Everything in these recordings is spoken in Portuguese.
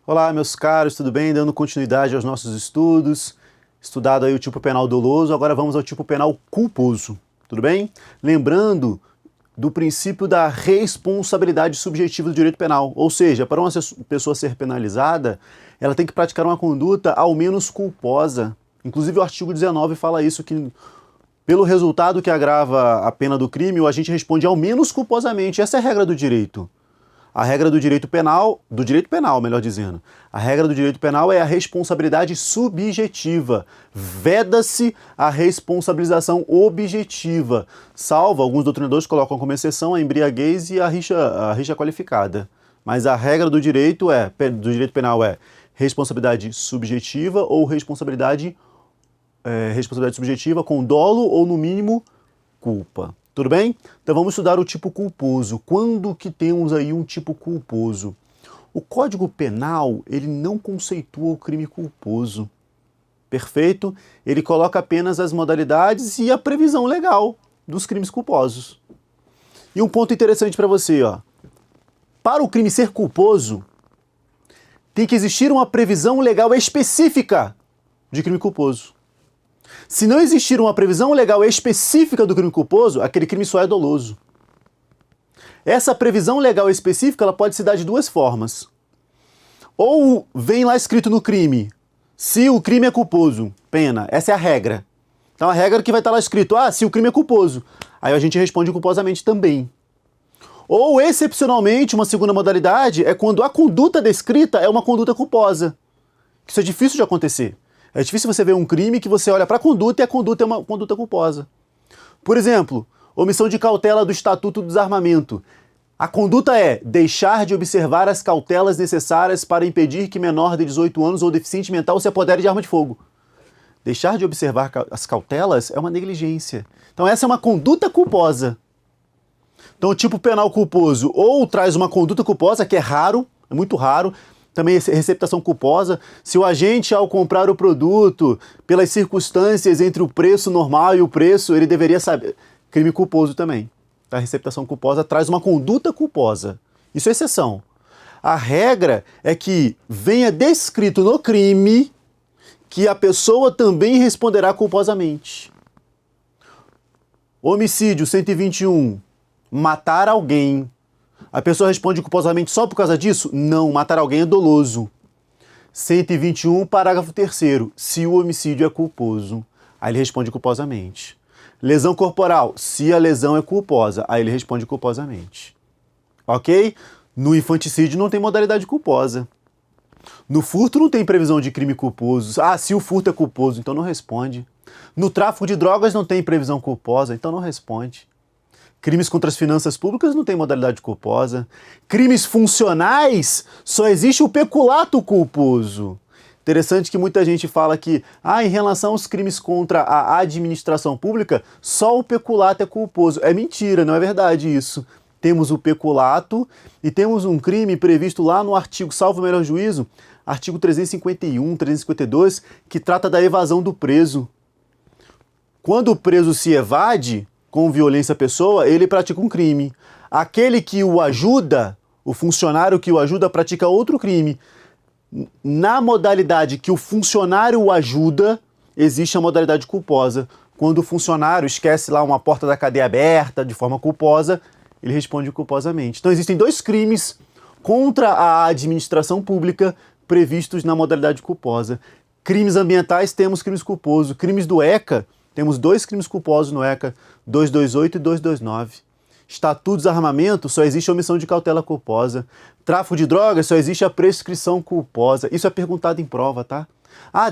Olá, meus caros, tudo bem? Dando continuidade aos nossos estudos, estudado aí o tipo penal doloso, agora vamos ao tipo penal culposo, tudo bem? Lembrando do princípio da responsabilidade subjetiva do direito penal, ou seja, para uma pessoa ser penalizada, ela tem que praticar uma conduta ao menos culposa. Inclusive o artigo 19 fala isso, que pelo resultado que agrava a pena do crime, o agente responde ao menos culposamente. Essa é a regra do direito. A regra do direito penal, melhor dizendo, a regra do direito penal é a responsabilidade subjetiva. Veda-se a responsabilização objetiva, salvo alguns doutrinadores colocam como exceção a embriaguez e a rixa qualificada. Mas a regra do direito penal é responsabilidade subjetiva ou responsabilidade subjetiva com dolo ou, no mínimo, culpa. Tudo bem? Então vamos estudar o tipo culposo. Quando que temos aí um tipo culposo? O Código Penal, ele não conceitua o crime culposo. Perfeito? Ele coloca apenas as modalidades e a previsão legal dos crimes culposos. E um ponto interessante para você, ó. Para o crime ser culposo, tem que existir uma previsão legal específica de crime culposo. Se não existir uma previsão legal específica do crime culposo, aquele crime só é doloso. Essa previsão legal específica ela pode se dar de duas formas. Ou vem lá escrito no crime, se o crime é culposo, pena. Essa é a regra. Então a regra que vai estar lá escrito, se o crime é culposo. Aí a gente responde culposamente também. Ou, excepcionalmente, uma segunda modalidade é quando a conduta descrita é uma conduta culposa. Isso é difícil de acontecer. É difícil você ver um crime que você olha para a conduta e a conduta é uma conduta culposa. Por exemplo, omissão de cautela do Estatuto do Desarmamento. A conduta é deixar de observar as cautelas necessárias para impedir que menor de 18 anos ou deficiente mental se apodere de arma de fogo. Deixar de observar as cautelas é uma negligência. Então essa é uma conduta culposa. Então o tipo penal culposo ou traz uma conduta culposa, que é raro, é muito raro, também receptação culposa. Se o agente, ao comprar o produto, pelas circunstâncias entre o preço normal e o preço, ele deveria saber. Crime culposo também. A receptação culposa traz uma conduta culposa. Isso é exceção. A regra é que venha descrito no crime que a pessoa também responderá culposamente. Homicídio 121. Matar alguém. A pessoa responde culposamente só por causa disso? Não, matar alguém é doloso. 121, parágrafo 3º. Se o homicídio é culposo, aí ele responde culposamente. Lesão corporal, se a lesão é culposa, aí ele responde culposamente. Ok? No infanticídio não tem modalidade culposa. No furto não tem previsão de crime culposo. Se o furto é culposo, então não responde. No tráfico de drogas não tem previsão culposa, então não responde. Crimes contra as finanças públicas não tem modalidade culposa. Crimes funcionais, só existe o peculato culposo. Interessante que muita gente fala que, em relação aos crimes contra a administração pública, só o peculato é culposo. É mentira, não é verdade isso. Temos o peculato e temos um crime previsto lá no artigo, salvo o melhor juízo, artigo 351, 352, que trata da evasão do preso. Quando o preso se evade com violência à pessoa, ele pratica um crime. Aquele que o ajuda, o funcionário que o ajuda, pratica outro crime. Na modalidade que o funcionário o ajuda, existe a modalidade culposa. Quando o funcionário esquece lá uma porta da cadeia aberta de forma culposa, ele responde culposamente. Então existem dois crimes contra a administração pública previstos na modalidade culposa. Crimes ambientais, temos crimes culposos. Crimes do ECA, temos dois crimes culposos no ECA, 228 e 229. Estatuto do Desarmamento, só existe a omissão de cautela culposa. Tráfico de drogas, só existe a prescrição culposa. Isso é perguntado em prova, tá?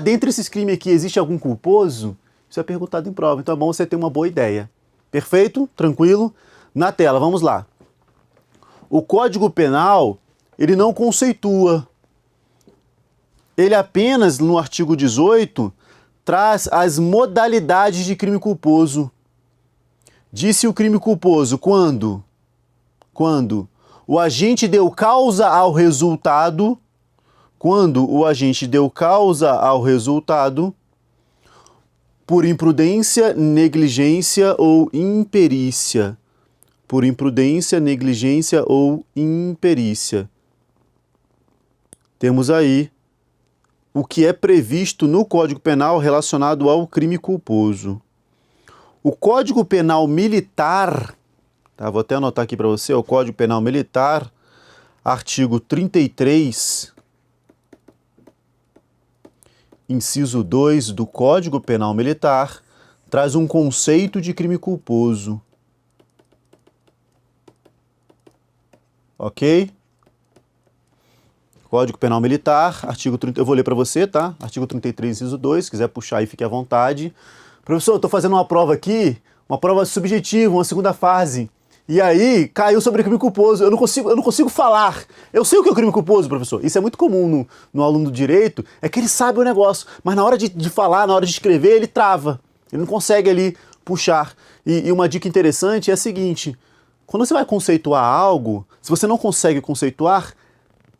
Dentre esses crimes aqui, existe algum culposo? Isso é perguntado em prova, então é bom você ter uma boa ideia. Perfeito? Tranquilo? Na tela, vamos lá. O Código Penal, ele não conceitua. Ele apenas, no artigo 18, traz as modalidades de crime culposo. Disse o crime culposo quando o agente deu causa ao resultado, por imprudência, negligência ou imperícia. Por imprudência, negligência ou imperícia. temos aí o que é previsto no Código Penal relacionado ao crime culposo. O Código Penal Militar, tá? Vou até anotar aqui para você, o Código Penal Militar, artigo 33, inciso 2 do Código Penal Militar, traz um conceito de crime culposo. Ok? Código Penal Militar, artigo 30, eu vou ler para você, tá? Artigo 33, inciso 2, se quiser puxar aí, fique à vontade. Professor, eu estou fazendo uma prova aqui, uma prova subjetiva, uma segunda fase, e aí caiu sobre crime culposo, eu não consigo falar. Eu sei o que é o crime culposo, professor. Isso é muito comum no aluno do direito, é que ele sabe o negócio, mas na hora de falar, na hora de escrever, ele trava. Ele não consegue ali puxar. E uma dica interessante é a seguinte, quando você vai conceituar algo, se você não consegue conceituar,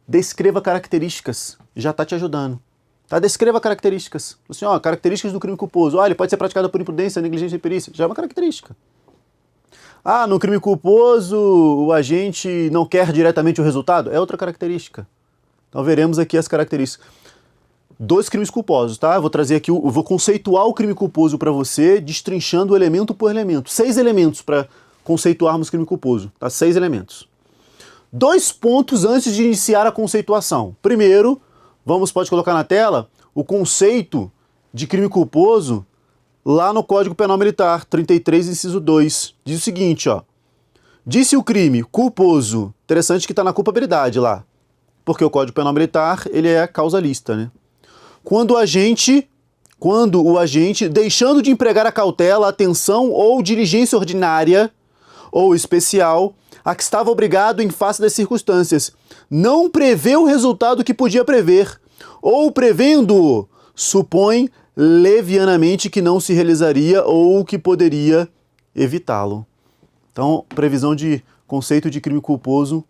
descreva características, já está te ajudando. Tá? Descreva características. Assim, ó, características do crime culposo. Ele pode ser praticado por imprudência, negligência e perícia. Já é uma característica. No crime culposo, o agente não quer diretamente o resultado. É outra característica. Então veremos aqui as características. 2 crimes culposos, tá? Eu vou trazer aqui, eu vou conceituar o crime culposo para você, destrinchando elemento por elemento. 6 elementos para conceituarmos crime culposo, tá? 6 elementos. 2 pontos antes de iniciar a conceituação. Primeiro, pode colocar na tela, o conceito de crime culposo lá no Código Penal Militar, 33, inciso 2. Diz o seguinte, ó. Disse o crime culposo, interessante que está na culpabilidade lá, porque o Código Penal Militar, ele é causalista, né? Quando o agente, deixando de empregar a cautela, atenção ou diligência ordinária ou especial, a que estava obrigado em face das circunstâncias, não prevê o resultado que podia prever, ou prevendo-o, supõe levianamente que não se realizaria ou que poderia evitá-lo. Então, previsão de conceito de crime culposo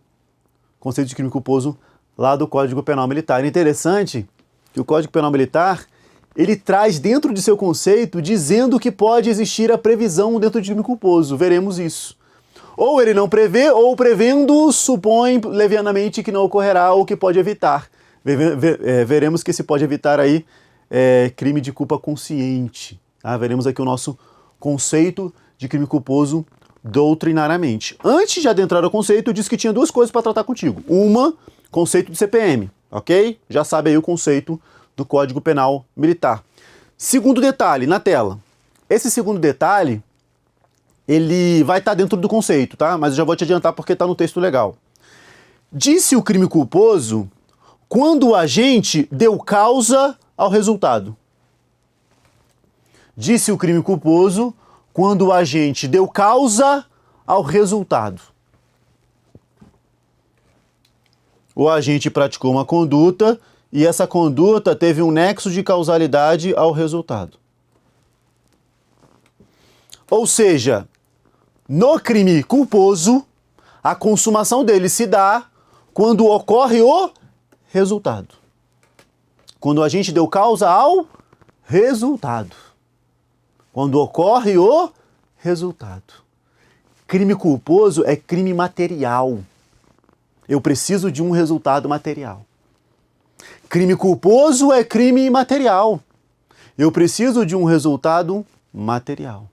lá do Código Penal Militar. É interessante que o Código Penal Militar, ele traz dentro de seu conceito, dizendo que pode existir a previsão dentro de crime culposo. Veremos isso. Ou ele não prevê, ou prevendo, supõe levianamente que não ocorrerá ou que pode evitar. Veremos que se pode evitar aí crime de culpa consciente. Tá? Veremos aqui o nosso conceito de crime culposo doutrinariamente. Antes de adentrar ao conceito, eu disse que tinha 2 coisas para tratar contigo. Uma, conceito de CPM, ok? Já sabe aí o conceito do Código Penal Militar. Segundo detalhe, na tela. Esse segundo detalhe, ele vai estar dentro do conceito, tá? Mas eu já vou te adiantar porque está no texto legal. Disse o crime culposo quando o agente deu causa ao resultado. Disse o crime culposo quando o agente deu causa ao resultado. O agente praticou uma conduta e essa conduta teve um nexo de causalidade ao resultado. Ou seja, no crime culposo, a consumação dele se dá quando ocorre o resultado. Quando o agente deu causa ao resultado. Quando ocorre o resultado. Crime culposo é crime material. Eu preciso de um resultado material. Crime culposo é crime imaterial. Eu preciso de um resultado material.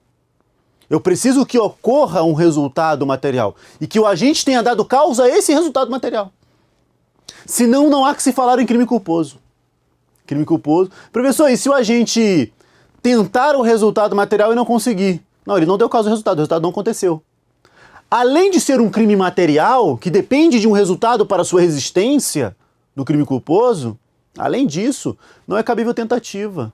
Eu preciso que ocorra um resultado material e que o agente tenha dado causa a esse resultado material. Senão, não há que se falar em crime culposo. Crime culposo. Professor, e se o agente tentar o resultado material e não conseguir? Não, ele não deu causa ao resultado, o resultado não aconteceu. Além de ser um crime material, que depende de um resultado para sua resistência do crime culposo, além disso, não é cabível tentativa.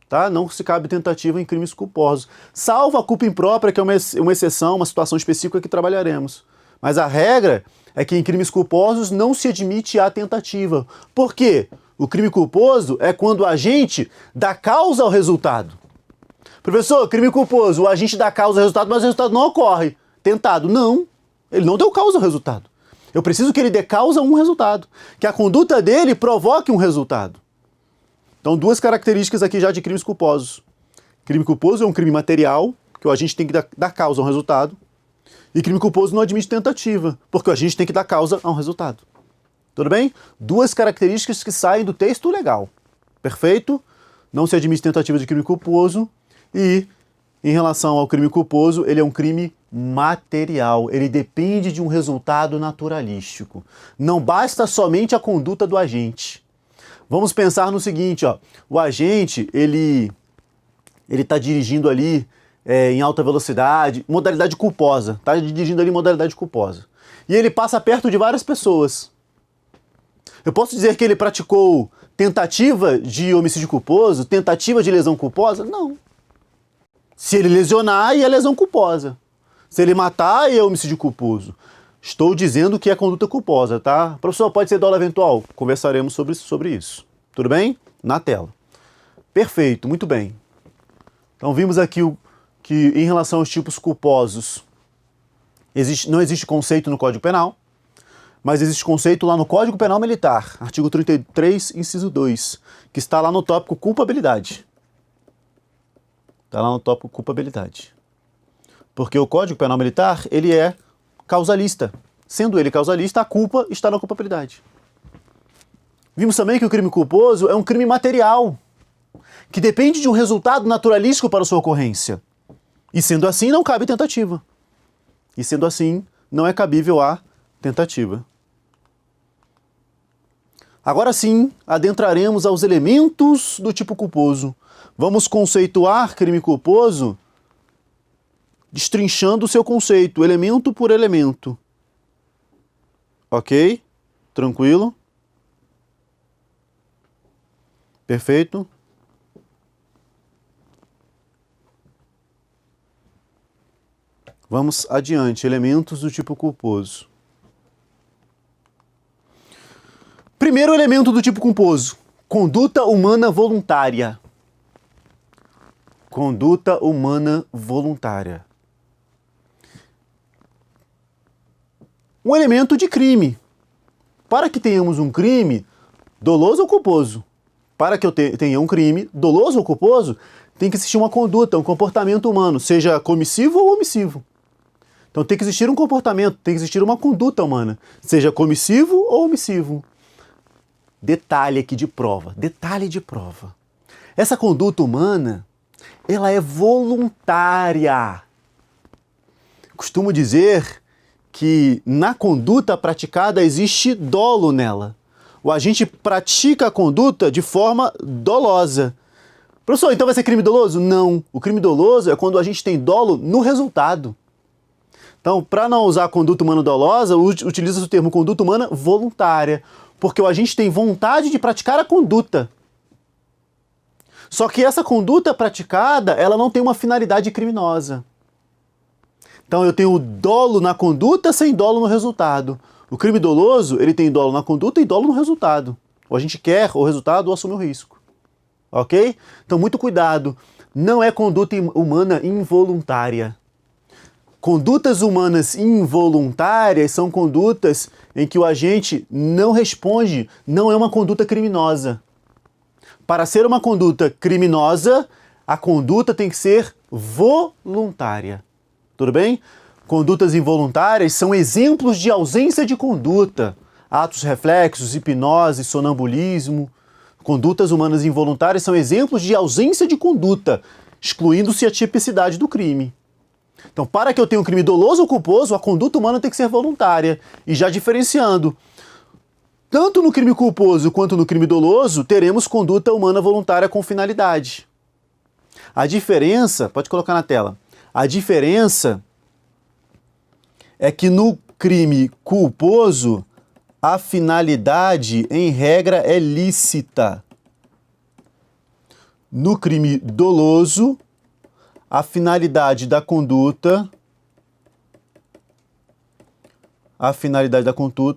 Tá? Não se cabe tentativa em crimes culposos. Salvo a culpa imprópria, que é uma exceção, uma situação específica que trabalharemos. Mas a regra é que em crimes culposos não se admite a tentativa. Por quê? O crime culposo é quando o agente dá causa ao resultado. Professor, crime culposo, o agente dá causa ao resultado, mas o resultado não ocorre. Tentado. Não. Ele não deu causa ao resultado. Eu preciso que ele dê causa a um resultado. Que a conduta dele provoque um resultado. Então, 2 características aqui já de crimes culposos. Crime culposo é um crime material, que o agente tem que dar causa a um resultado. E crime culposo não admite tentativa, porque o agente tem que dar causa a um resultado. Tudo bem? Duas características que saem do texto legal. Perfeito? Não se admite tentativa de crime culposo e, em relação ao crime culposo, ele é um crime material. Ele depende de um resultado naturalístico. Não basta somente a conduta do agente. Vamos pensar no seguinte, ó. O agente, ele está dirigindo ali em alta velocidade, modalidade culposa. Está dirigindo ali em modalidade culposa. E ele passa perto de várias pessoas. Eu posso dizer que ele praticou tentativa de homicídio culposo, tentativa de lesão culposa? Não. Se ele lesionar, é lesão culposa. Se ele matar, é homicídio culposo. Estou dizendo que é conduta culposa, tá? Professor, pode ser dolo eventual? Conversaremos sobre isso. Tudo bem? Na tela. Perfeito, muito bem. Então vimos aqui que em relação aos tipos culposos, não existe conceito no Código Penal, mas existe conceito lá no Código Penal Militar, artigo 33, inciso 2, que está lá no tópico culpabilidade. Está lá no tópico culpabilidade. Porque o Código Penal Militar, ele é causalista. Sendo ele causalista, a culpa está na culpabilidade. Vimos também que o crime culposo é um crime material, que depende de um resultado naturalístico para sua ocorrência. E sendo assim, não cabe tentativa. E sendo assim, não é cabível a tentativa. Agora sim, adentraremos aos elementos do tipo culposo. Vamos conceituar crime culposo destrinchando o seu conceito, elemento por elemento. Ok? Tranquilo? Perfeito? Vamos adiante, elementos do tipo culposo. Primeiro elemento do tipo culposo, conduta humana voluntária. Conduta humana voluntária. Um elemento de crime. Para que tenhamos um crime doloso ou culposo, para que eu tenha um crime doloso ou culposo, tem que existir uma conduta, um comportamento humano, seja comissivo ou omissivo. Então tem que existir um comportamento, tem que existir uma conduta humana, seja comissivo ou omissivo. Detalhe aqui de prova, detalhe de prova. Essa conduta humana, ela é voluntária. Costumo dizer que na conduta praticada existe dolo nela. O agente pratica a conduta de forma dolosa. Professor, então vai ser crime doloso? Não. O crime doloso é quando a gente tem dolo no resultado. Então, para não usar conduta humana dolosa, utiliza-se o termo conduta humana voluntária, porque o agente tem vontade de praticar a conduta. Só que essa conduta praticada, ela não tem uma finalidade criminosa. Então eu tenho dolo na conduta sem dolo no resultado. O crime doloso, ele tem dolo na conduta e dolo no resultado. Ou a gente quer o resultado ou assume o risco. Ok? Então muito cuidado. Não é conduta humana involuntária. Condutas humanas involuntárias são condutas em que o agente não responde, não é uma conduta criminosa. Para ser uma conduta criminosa, a conduta tem que ser voluntária. Tudo bem? Condutas involuntárias são exemplos de ausência de conduta. Atos reflexos, hipnose, sonambulismo. Condutas humanas involuntárias são exemplos de ausência de conduta, excluindo-se a tipicidade do crime. Então, para que eu tenha um crime doloso ou culposo, a conduta humana tem que ser voluntária. E já diferenciando, tanto no crime culposo quanto no crime doloso, teremos conduta humana voluntária com finalidade. A diferença, pode colocar na tela, a diferença é que no crime culposo, a finalidade, em regra, é lícita. No crime doloso, a finalidade da conduta,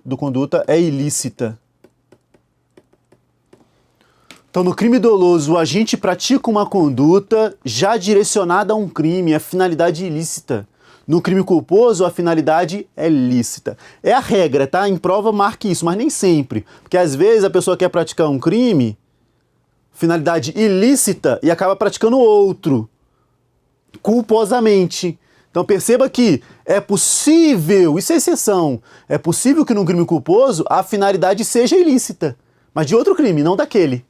do conduta é ilícita. Então, no crime doloso, o agente pratica uma conduta já direcionada a um crime, a finalidade ilícita. No crime culposo, a finalidade é lícita. É a regra, tá? Em prova, marque isso, mas nem sempre. Porque às vezes a pessoa quer praticar um crime, finalidade ilícita, e acaba praticando outro, culposamente. Então perceba que é possível, isso é exceção, é possível que num crime culposo a finalidade seja ilícita, mas de outro crime, não daquele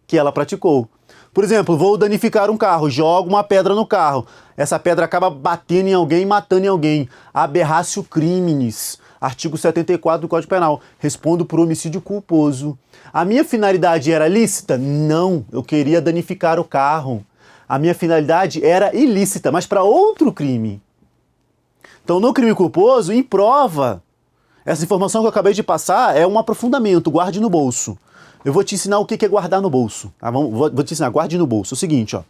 que ela praticou. Por exemplo, vou danificar um carro, jogo uma pedra no carro, essa pedra acaba batendo em alguém, matando em alguém. Aberratio criminis, artigo 74 do Código Penal. Respondo por homicídio culposo. A minha finalidade era lícita? Não, eu queria danificar o carro. A minha finalidade era ilícita, mas para outro crime. Então, no crime culposo, em prova, essa informação que eu acabei de passar é um aprofundamento, guarde no bolso. Eu vou te ensinar o que é guardar no bolso. Tá? Vou te ensinar, guarde no bolso. É o seguinte, ó.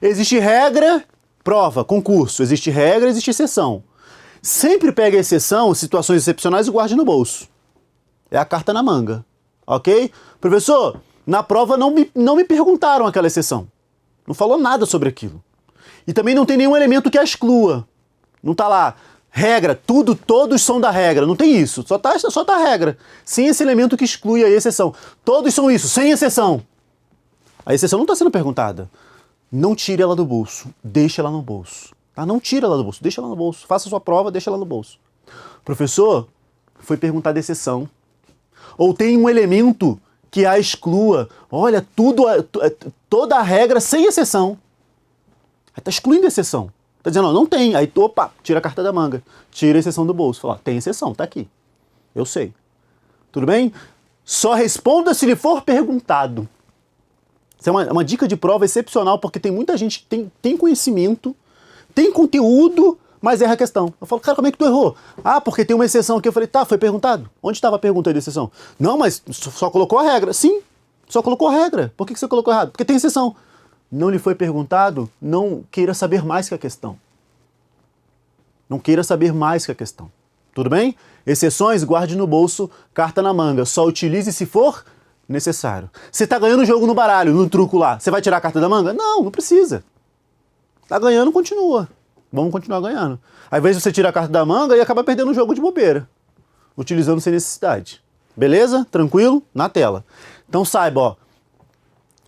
Existe regra, prova, concurso. Existe regra, existe exceção. Sempre pegue a exceção, situações excepcionais e guarde no bolso. É a carta na manga. Ok? Professor, na prova não me perguntaram aquela exceção. Não falou nada sobre aquilo. E também não tem nenhum elemento que a exclua. Não tá lá, regra, todos são da regra. Não tem isso, só tá a regra. Sem esse elemento que exclui a exceção. Todos são isso, sem exceção. A exceção não está sendo perguntada. Não tire ela do bolso, deixe ela no bolso. Tá? Não tire ela do bolso, deixa ela no bolso. Faça a sua prova, deixa ela no bolso. Professor, foi perguntada exceção. Ou tem um elemento que a exclua. Olha, toda a regra sem exceção. Está excluindo a exceção. Está dizendo, ó, não tem. Aí, opa, tira a carta da manga. Tira a exceção do bolso. Fala, tem exceção, tá aqui. Eu sei. Tudo bem? Só responda se lhe for perguntado. Isso é uma dica de prova excepcional, porque tem muita gente que tem conhecimento, tem conteúdo, mas erra a questão. Eu falo, cara, como é que tu errou? Ah, porque tem uma exceção aqui. Eu falei, tá, foi perguntado. Onde estava a pergunta aí da exceção? Não, mas só colocou a regra. Sim, só colocou a regra. Por que você colocou errado? Porque tem exceção. Não lhe foi perguntado, não queira saber mais que a questão. Não queira saber mais que a questão. Tudo bem? Exceções, guarde no bolso, carta na manga. Só utilize se for necessário. Você está ganhando o jogo no baralho, no truco lá. Você vai tirar a carta da manga? Não precisa. Tá ganhando, continua. Vamos continuar ganhando. Às vezes você tira a carta da manga e acaba perdendo o jogo de bobeira. Utilizando sem necessidade. Beleza? Tranquilo? Na tela. Então saiba, ó.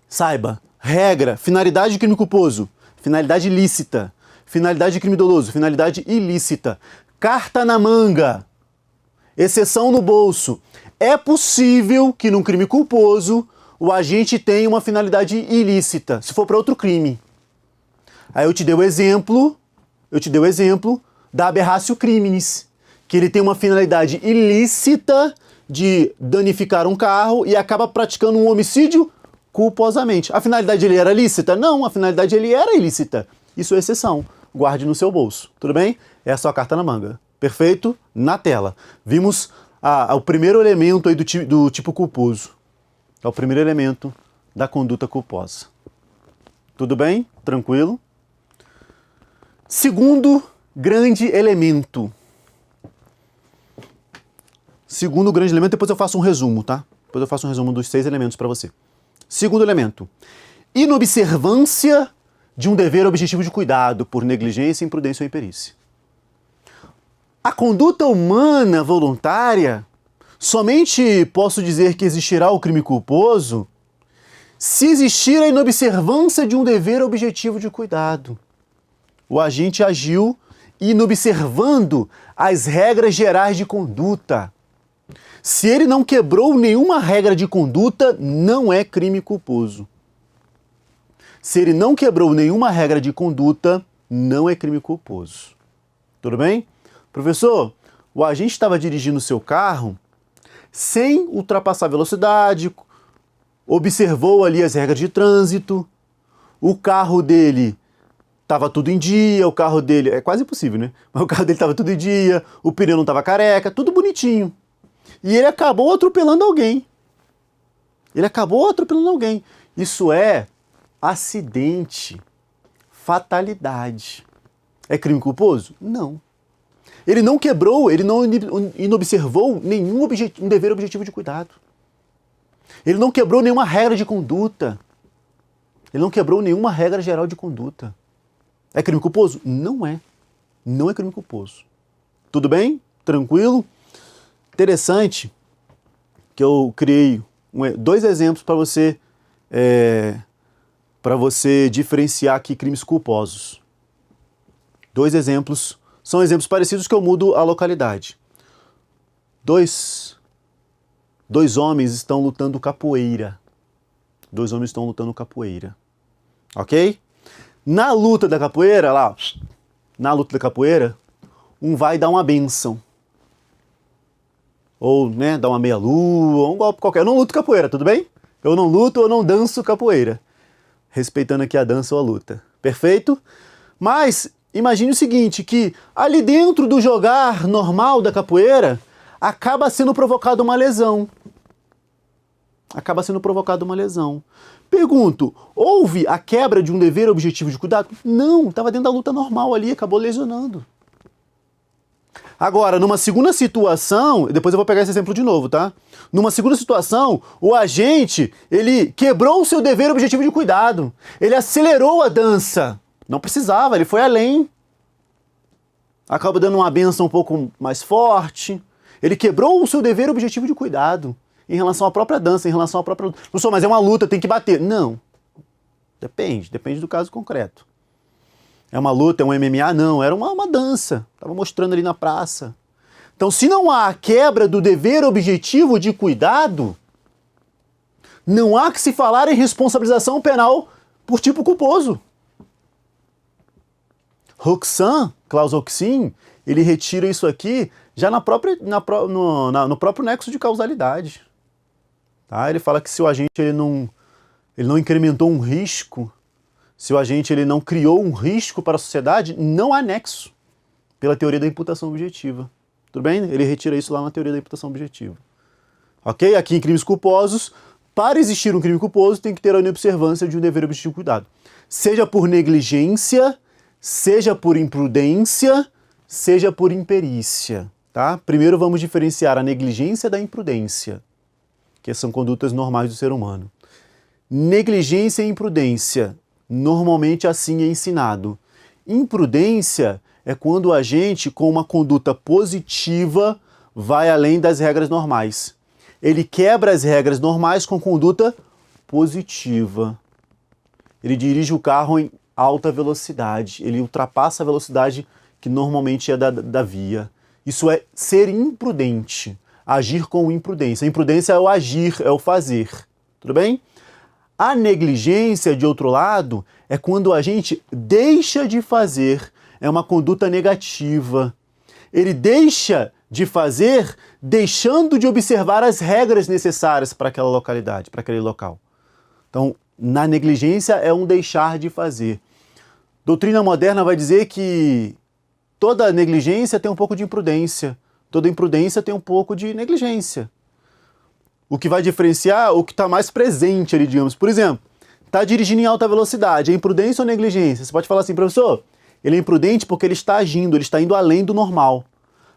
Saiba. Regra, finalidade de crime culposo, finalidade lícita, finalidade de crime doloso, finalidade ilícita, carta na manga, exceção no bolso. É possível que num crime culposo o agente tenha uma finalidade ilícita, se for para outro crime. Aí eu te dei o exemplo da aberratio criminis, que ele tem uma finalidade ilícita de danificar um carro e acaba praticando um homicídio culposamente. A finalidade dele era lícita? Não, a finalidade dele era ilícita. Isso é exceção. Guarde no seu bolso. Tudo bem? É a sua carta na manga. Perfeito? Na tela. Vimos o primeiro elemento aí do tipo culposo. É o primeiro elemento da conduta culposa. Tudo bem? Tranquilo? Segundo grande elemento. Segundo grande elemento, depois eu faço um resumo, tá? Depois eu faço um resumo dos 6 elementos para você. Segundo elemento, inobservância de um dever objetivo de cuidado por negligência, imprudência ou imperícia. A conduta humana voluntária, somente posso dizer que existirá o crime culposo se existir a inobservância de um dever objetivo de cuidado. O agente agiu inobservando as regras gerais de conduta. Se ele não quebrou nenhuma regra de conduta, não é crime culposo. Se ele não quebrou nenhuma regra de conduta, não é crime culposo. Tudo bem? Professor, o agente estava dirigindo o seu carro sem ultrapassar a velocidade, observou ali as regras de trânsito, o carro dele estava tudo em dia, o carro dele... É quase impossível, né? Mas o carro dele estava tudo em dia, o pneu não estava careca, tudo bonitinho. E ele acabou atropelando alguém. Isso é acidente, fatalidade. É crime culposo? Não. Ele não quebrou, ele não inobservou nenhum um dever objetivo de cuidado. Ele não quebrou nenhuma regra de conduta. Ele não quebrou nenhuma regra geral de conduta. É crime culposo? Não é. Não é crime culposo. Tudo bem? Tranquilo? Interessante que eu criei 2 exemplos para você diferenciar aqui crimes culposos. 2 exemplos São exemplos parecidos que eu mudo a localidade. Dois homens estão lutando capoeira. Dois homens estão lutando capoeira. Ok? Na luta da capoeira, um vai dar uma bênção. Ou, né, dar uma meia-lua, um golpe qualquer. Eu não luto capoeira, tudo bem? Eu não luto, eu não danço capoeira. Respeitando aqui a dança ou a luta. Perfeito? Mas imagine o seguinte, que ali dentro do jogar normal da capoeira, acaba sendo provocada uma lesão. Pergunto, houve a quebra de um dever objetivo de cuidado? Não, estava dentro da luta normal ali, acabou lesionando. Agora, numa segunda situação, depois eu vou pegar esse exemplo de novo, tá? Numa segunda situação, o agente, ele quebrou o seu dever objetivo de cuidado. Ele acelerou a dança. Não precisava, ele foi além. Acaba dando uma benção um pouco mais forte. Ele quebrou o seu dever objetivo de cuidado em relação à própria dança, em relação à própria luta. Não sou, mas é uma luta, tem que bater. Não. Depende do caso concreto. É uma luta, é um MMA? Não, era uma dança. Estava mostrando ali na praça. Então, se não há a quebra do dever objetivo de cuidado, não há que se falar em responsabilização penal por tipo culposo. Klaus Roxin, ele retira isso aqui já no próprio nexo de causalidade. Tá? Ele fala que se o agente ele não incrementou um risco, se o agente ele não criou um risco para a sociedade, não há nexo, pela teoria da imputação objetiva. Tudo bem? Ele retira isso lá na teoria da imputação objetiva. Ok? Aqui em crimes culposos, para existir um crime culposo, tem que ter a inobservância de um dever objetivo de cuidado. Seja por negligência, seja por imprudência, seja por imperícia. Tá? Primeiro vamos diferenciar a negligência da imprudência, que são condutas normais do ser humano. Negligência e imprudência. Normalmente assim é ensinado. Imprudência é quando o agente, com uma conduta positiva, vai além das regras normais. Ele quebra as regras normais com conduta positiva. Ele dirige o carro em alta velocidade. Ele ultrapassa a velocidade que normalmente é da via. Isso é ser imprudente. Agir com imprudência. A imprudência é o agir, é o fazer. Tudo bem? A negligência, de outro lado, é quando o agente deixa de fazer, é uma conduta negativa. Ele deixa de fazer, deixando de observar as regras necessárias para aquela localidade, para aquele local. Então, na negligência é um deixar de fazer. Doutrina moderna vai dizer que toda negligência tem um pouco de imprudência, toda imprudência tem um pouco de negligência. O que vai diferenciar o que está mais presente ali, digamos. Por exemplo, está dirigindo em alta velocidade, é imprudência ou negligência? Você pode falar assim, professor, ele é imprudente porque ele está agindo, ele está indo além do normal.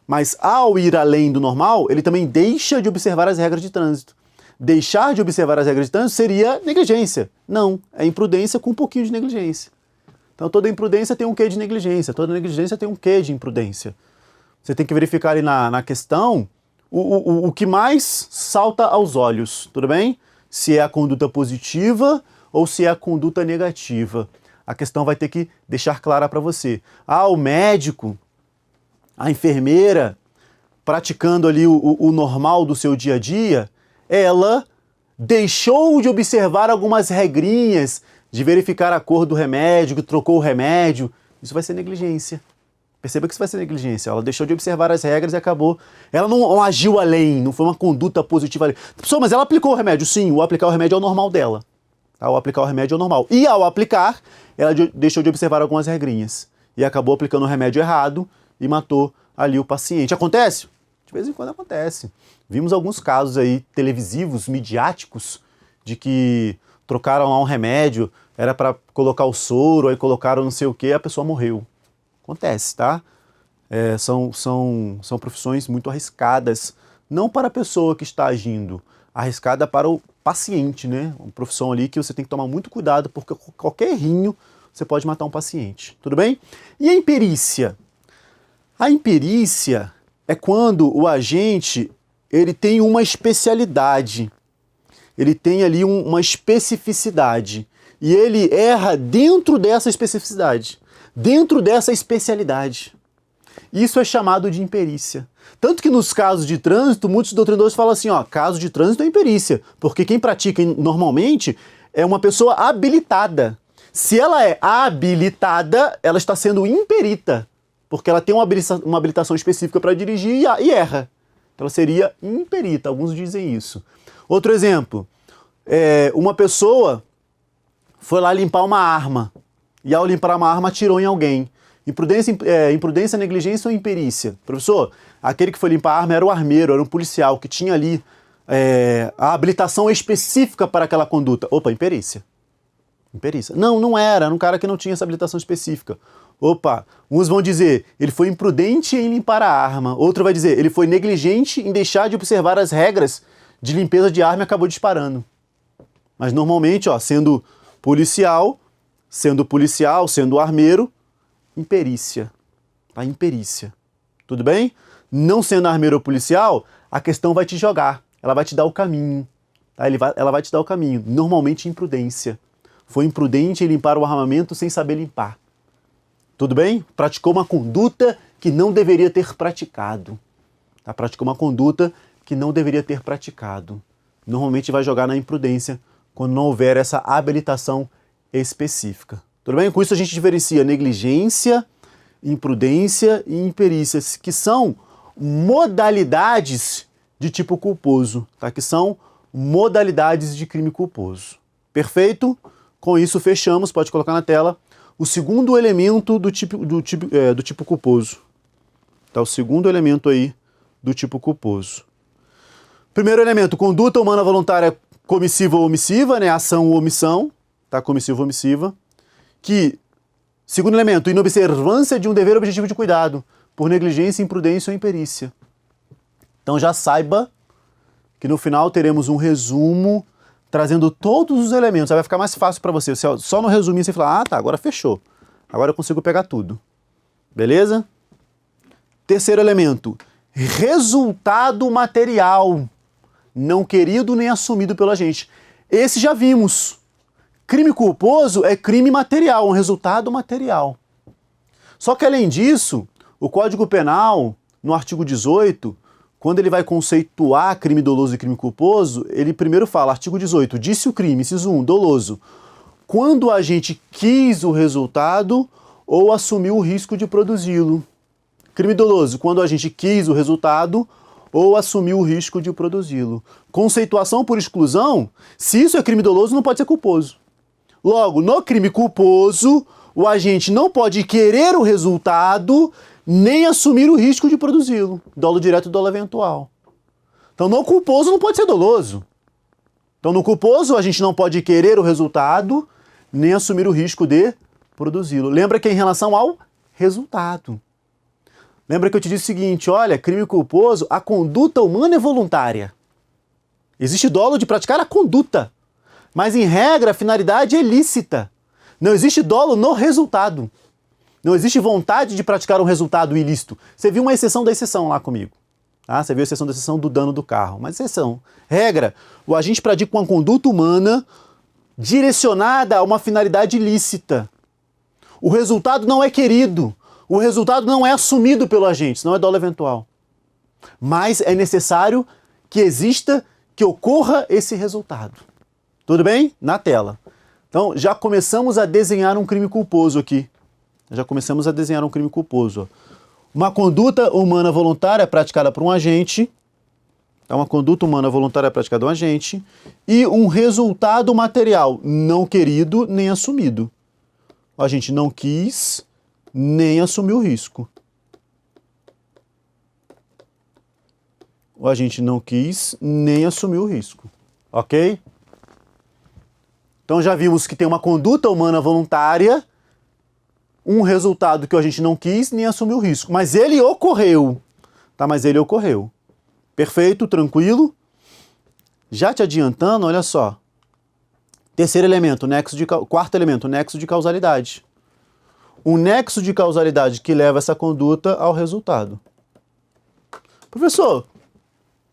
Mas ao ir além do normal, ele também deixa de observar as regras de trânsito. Deixar de observar as regras de trânsito seria negligência. Não, é imprudência com um pouquinho de negligência. Então toda imprudência tem um quê de negligência, toda negligência tem um quê de imprudência. Você tem que verificar ali na questão o que mais salta aos olhos, tudo bem? Se é a conduta positiva ou se é a conduta negativa. A questão vai ter que deixar clara para você. O médico, a enfermeira, praticando ali o normal do seu dia a dia, ela deixou de observar algumas regrinhas, de verificar a cor do remédio, que trocou o remédio. Isso vai ser negligência. Perceba que isso vai ser negligência. Ela deixou de observar as regras e acabou. Ela não agiu além, não foi uma conduta positiva ali. Pessoal, mas ela aplicou o remédio. Sim, o aplicar o remédio é o normal dela. Tá? O aplicar o remédio é o normal. E ao aplicar, ela deixou de observar algumas regrinhas. E acabou aplicando o remédio errado e matou ali o paciente. Acontece? De vez em quando acontece. Vimos alguns casos aí televisivos, midiáticos, de que trocaram lá um remédio, era para colocar o soro, aí colocaram não sei o que, a pessoa morreu. Acontece, tá? São profissões muito arriscadas, não para a pessoa que está agindo, arriscada para o paciente, né? Uma profissão ali que você tem que tomar muito cuidado, porque qualquer errinho você pode matar um paciente, tudo bem? E a imperícia? A imperícia é quando o agente ele tem uma especialidade, ele tem ali uma especificidade, e ele erra dentro dessa especificidade, dentro dessa especialidade. Isso é chamado de imperícia. Tanto que nos casos de trânsito, muitos doutrinadores falam assim, ó, caso de trânsito é imperícia, porque quem pratica normalmente é uma pessoa habilitada. Se ela é habilitada, ela está sendo imperita, porque ela tem uma habilitação específica para dirigir e erra. Então ela seria imperita, alguns dizem isso. Outro exemplo, uma pessoa foi lá limpar uma arma, e ao limpar uma arma atirou em alguém. Imprudência, negligência ou imperícia? Professor, aquele que foi limpar a arma era o armeiro, era um policial que tinha ali a habilitação específica para aquela conduta. Opa, imperícia. Imperícia. Não, não era um cara que não tinha essa habilitação específica. Opa, uns vão dizer, ele foi imprudente em limpar a arma. Outro vai dizer, ele foi negligente em deixar de observar as regras de limpeza de arma e acabou disparando. Mas normalmente, ó, sendo policial, sendo armeiro, imperícia. Tá? Imperícia. Tudo bem? Não sendo armeiro ou policial, a questão vai te jogar. Ela vai te dar o caminho. Tá? Ela vai te dar o caminho. Normalmente imprudência. Foi imprudente em limpar o armamento sem saber limpar. Tudo bem? Praticou uma conduta que não deveria ter praticado. Tá? Praticou uma conduta que não deveria ter praticado. Normalmente vai jogar na imprudência quando não houver essa habilitação específica. Tudo bem? Com isso a gente diferencia negligência, imprudência e imperícia, que são modalidades de tipo culposo, tá? Que são modalidades de crime culposo. Perfeito? Com isso fechamos, pode colocar na tela, o segundo elemento do tipo culposo. Tá? O segundo elemento aí do tipo culposo. Primeiro elemento, conduta humana voluntária comissiva ou omissiva, né? Ação ou omissão, tá? Comissiva ou omissiva. Que, segundo elemento, inobservância de um dever objetivo de cuidado, por negligência, imprudência ou imperícia. Então já saiba que no final teremos um resumo trazendo todos os elementos. Aí vai ficar mais fácil para você. Só no resuminho você fala, ah tá, agora fechou. Agora eu consigo pegar tudo. Beleza? Terceiro elemento, resultado material, não querido nem assumido pela gente. Esse já vimos. Crime culposo é crime material, um resultado material. Só que além disso, o Código Penal, no artigo 18, quando ele vai conceituar crime doloso e crime culposo, ele primeiro fala, artigo 18, disse o crime, inciso 1, doloso, quando a gente quis o resultado ou assumiu o risco de produzi-lo. Crime doloso, quando a gente quis o resultado ou assumiu o risco de produzi-lo. Conceituação por exclusão, se isso é crime doloso, não pode ser culposo. Logo, no crime culposo, o agente não pode querer o resultado nem assumir o risco de produzi-lo. Dolo direto e dolo eventual. Então, no culposo não pode ser doloso. Então, no culposo, a gente não pode querer o resultado nem assumir o risco de produzi-lo. Lembra que é em relação ao resultado. Lembra que eu te disse o seguinte, olha, crime culposo, a conduta humana é voluntária. Existe dolo de praticar a conduta. Mas, em regra, a finalidade é lícita. Não existe dolo no resultado. Não existe vontade de praticar um resultado ilícito. Você viu uma exceção da exceção lá comigo. Tá? Você viu a exceção da exceção do dano do carro. Mas exceção. Regra, o agente pratica uma conduta humana direcionada a uma finalidade lícita. O resultado não é querido. O resultado não é assumido pelo agente, senão é dolo eventual. Mas é necessário que exista, que ocorra esse resultado. Tudo bem? Na tela. Então, já começamos a desenhar um crime culposo aqui. Já começamos a desenhar um crime culposo. Ó. Uma conduta humana voluntária praticada por um agente. Então, uma conduta humana voluntária praticada por um agente. E um resultado material não querido nem assumido. O agente não quis nem assumiu o risco. O agente não quis nem assumiu o risco. Ok? Então já vimos que tem uma conduta humana voluntária, um resultado que a gente não quis nem assumiu o risco. Mas ele ocorreu. Tá? Mas ele ocorreu. Perfeito, tranquilo. Já te adiantando, olha só. Terceiro elemento, quarto elemento, nexo de causalidade. Um nexo de causalidade que leva essa conduta ao resultado. Professor,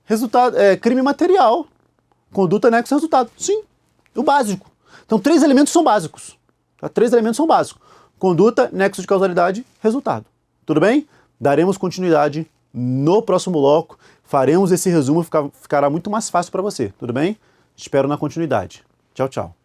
resultado crime material. Conduta, nexo, resultado. Sim, o básico. Então, 3 elementos são básicos. Tá? 3 elementos são básicos. Conduta, nexo de causalidade, resultado. Tudo bem? daremos continuidade no próximo bloco, faremos esse resumo, ficará muito mais fácil para você, tudo bem? Espero na continuidade. Tchau, tchau.